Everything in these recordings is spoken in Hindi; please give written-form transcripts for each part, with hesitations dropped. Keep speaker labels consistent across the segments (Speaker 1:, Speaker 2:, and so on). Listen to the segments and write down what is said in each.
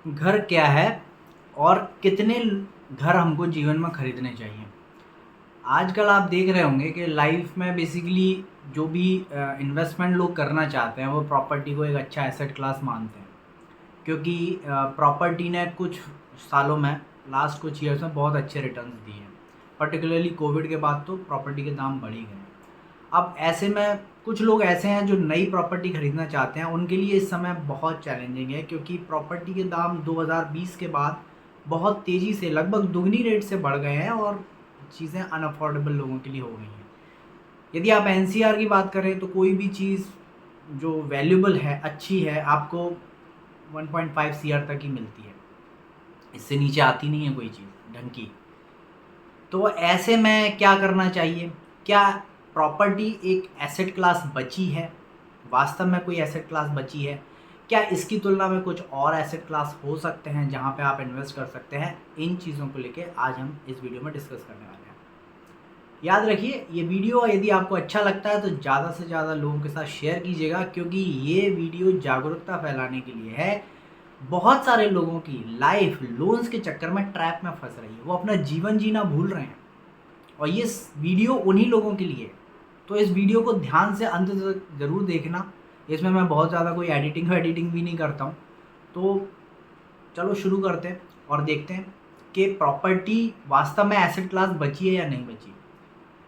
Speaker 1: घर क्या है और कितने घर हमको जीवन में खरीदने चाहिए। आजकल आप देख रहे होंगे कि लाइफ में बेसिकली जो भी इन्वेस्टमेंट लोग करना चाहते हैं वो प्रॉपर्टी को एक अच्छा एसेट क्लास मानते हैं, क्योंकि प्रॉपर्टी ने कुछ सालों में, लास्ट कुछ ईयर्स में बहुत अच्छे रिटर्न्स दिए हैं। पर्टिकुलरली कोविड के बाद तो प्रॉपर्टी के दाम बढ़ ही गए हैं। अब ऐसे में कुछ लोग ऐसे हैं जो नई प्रॉपर्टी खरीदना चाहते हैं, उनके लिए इस समय बहुत चैलेंजिंग है, क्योंकि प्रॉपर्टी के दाम 2020 के बाद बहुत तेज़ी से लगभग दुगनी रेट से बढ़ गए हैं और चीज़ें अनअफोर्डेबल लोगों के लिए हो गई हैं। यदि आप एनसीआर की बात करें तो कोई भी चीज़ जो वैल्यूबल है, अच्छी है, आपको 1.5 सीआर तक ही मिलती है, इससे नीचे आती नहीं है कोई चीज़ ढंग की। तो ऐसे में क्या करना चाहिए? क्या प्रॉपर्टी एक एसेट क्लास बची है? वास्तव में कोई एसेट क्लास बची है? क्या इसकी तुलना में कुछ और एसेट क्लास हो सकते हैं जहां पे आप इन्वेस्ट कर सकते हैं? इन चीज़ों को लेके आज हम इस वीडियो में डिस्कस करने वाले हैं। याद रखिए, ये वीडियो यदि आपको अच्छा लगता है तो ज़्यादा से ज़्यादा लोगों के साथ शेयर कीजिएगा, क्योंकि ये वीडियो जागरूकता फैलाने के लिए है। बहुत सारे लोगों की लाइफ लोन्स के चक्कर में ट्रैप में फंस रही है, वो अपना जीवन जीना भूल रहे हैं और ये वीडियो उन्हीं लोगों के लिए है। तो इस वीडियो को ध्यान से अंत तक ज़रूर देखना। इसमें मैं बहुत ज़्यादा कोई एडिटिंग भी नहीं करता हूँ। तो चलो शुरू करते हैं और देखते हैं कि प्रॉपर्टी वास्तव में एसेट क्लास बची है या नहीं बची।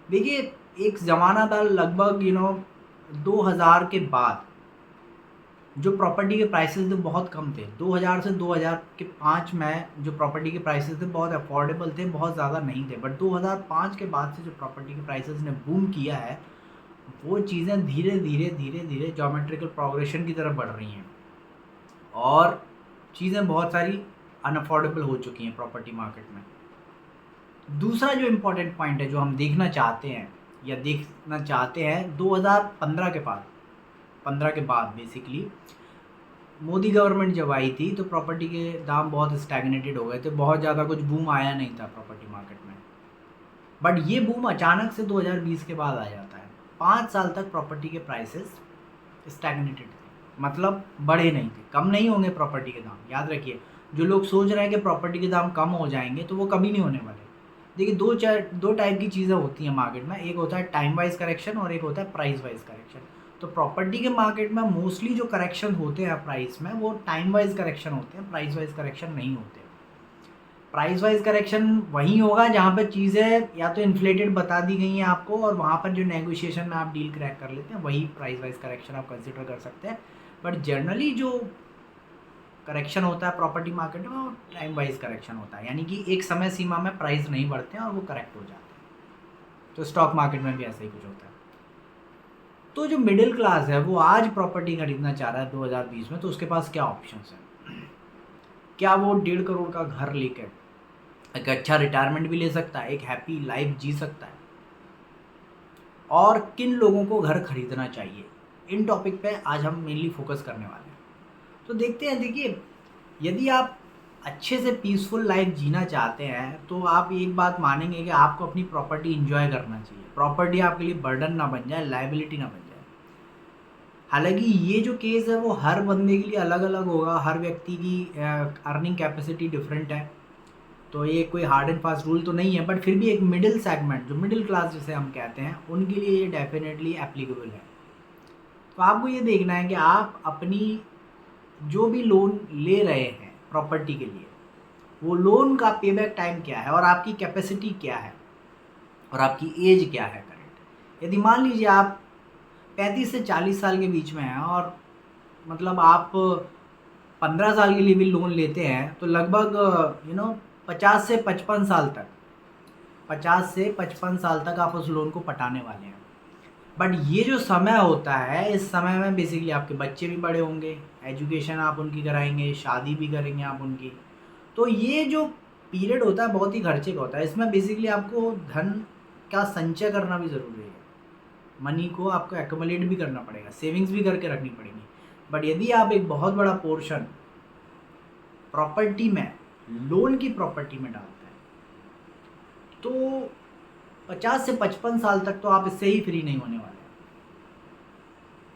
Speaker 1: देखिए, एक ज़माना था लगभग 2000 के बाद जो प्रॉपर्टी के प्राइसेस थे बहुत कम थे। 2000 से 2005 में जो प्रॉपर्टी के प्राइसेस थे बहुत अफोर्डेबल थे, बहुत ज़्यादा नहीं थे। बट 2005 के बाद से जो प्रॉपर्टी के प्राइसेस ने बूम किया है, वो चीज़ें धीरे धीरे धीरे धीरे ज्योमेट्रिकल प्रोग्रेशन की तरफ बढ़ रही हैं और चीज़ें बहुत सारी अनअफोर्डेबल हो चुकी हैं प्रॉपर्टी मार्केट में। दूसरा जो इम्पोर्टेंट पॉइंट है जो हम देखना चाहते हैं 2015 के बाद, 15 के बाद बेसिकली मोदी गवर्नमेंट जब आई थी तो प्रॉपर्टी के दाम बहुत स्टैग्नेटेड हो गए थे, बहुत ज़्यादा कुछ बूम आया नहीं था प्रॉपर्टी मार्केट में। बट ये बूम अचानक से 2020 के बाद आ जाता है। 5 साल तक प्रॉपर्टी के प्राइसेस स्टैग्नेटेड थे, मतलब बढ़े नहीं थे, कम नहीं होंगे प्रॉपर्टी के दाम। याद रखिए, जो लोग सोच रहे हैं कि प्रॉपर्टी के दाम कम हो जाएंगे तो वो कभी नहीं होने वाले। देखिए, दो टाइप की चीज़ें होती हैं मार्केट में, एक होता है टाइम वाइज करेक्शन और एक होता है प्राइस वाइज करेक्शन। तो प्रॉपर्टी के मार्केट में मोस्टली जो करेक्शन होते हैं प्राइस में, वो टाइम वाइज करेक्शन होते हैं, प्राइस वाइज करेक्शन नहीं होते। प्राइस वाइज करेक्शन वहीं होगा जहाँ पर चीज़ें या तो इन्फ्लेटेड बता दी गई हैं आपको और वहाँ पर जो नेगोशिएशन में आप डील क्रैक कर लेते हैं, वही प्राइस वाइज करेक्शन आप कंसिडर कर सकते हैं। बट जनरली जो करेक्शन होता है प्रॉपर्टी मार्केट में वो टाइम वाइज करेक्शन होता है, यानी कि एक समय सीमा में प्राइस नहीं बढ़ते हैं और वो करेक्ट हो जाते हैं। तो स्टॉक मार्केट में भी ऐसा ही कुछ होता है। तो जो मिडिल क्लास है वो आज प्रॉपर्टी खरीदना चाह रहा है 2020 में, तो उसके पास क्या ऑप्शंस हैं? क्या वो 1.5 करोड़ का घर लेकर एक अच्छा रिटायरमेंट भी ले सकता है, एक हैप्पी लाइफ जी सकता है? और किन लोगों को घर खरीदना चाहिए, इन टॉपिक पे आज हम मेनली फोकस करने वाले हैं। तो देखते हैं। देखिए, यदि आप अच्छे से पीसफुल लाइफ जीना चाहते हैं तो आप एक बात मानेंगे कि आपको अपनी प्रॉपर्टी इंजॉय करना चाहिए। प्रॉपर्टी आपके लिए बर्डन ना बन जाए, लायबिलिटी ना बन जाए। हालांकि ये जो केस है वो हर बंदे के लिए अलग अलग होगा, हर व्यक्ति की अर्निंग कैपेसिटी डिफरेंट है, तो ये कोई हार्ड एंड फास्ट रूल तो नहीं है। बट फिर भी एक मिडिल सेगमेंट, जो मिडिल क्लास जिसे हम कहते हैं, उनके लिए ये डेफिनेटली एप्लीकेबल है। तो आपको ये देखना है कि आप अपनी जो भी लोन ले रहे हैं प्रॉपर्टी के लिए, वो लोन का पेबैक टाइम क्या है और आपकी कैपेसिटी क्या है और आपकी एज क्या है करेंट। यदि मान लीजिए आप 35 से 40 साल के बीच में हैं और मतलब आप 15 साल के लिए भी लोन लेते हैं, तो लगभग 50 से 55 साल तक, 50 से 55 साल तक आप उस लोन को पटाने वाले हैं। बट ये जो समय होता है, इस समय में बेसिकली आपके बच्चे भी बड़े होंगे, एजुकेशन आप उनकी कराएंगे, शादी भी करेंगे आप उनकी। तो ये जो पीरियड होता है बहुत ही खर्चे का होता है। इसमें बेसिकली आपको धन का संचय करना भी ज़रूरी है, मनी को आपको एक्युमुलेट भी करना पड़ेगा, सेविंग्स भी करके रखनी पड़ेगी। बट यदि आप एक बहुत बड़ा पोर्शन प्रॉपर्टी में, लोन की प्रॉपर्टी में डालते हैं, तो 50 से 55 साल तक तो आप इससे ही फ्री नहीं होने वाले।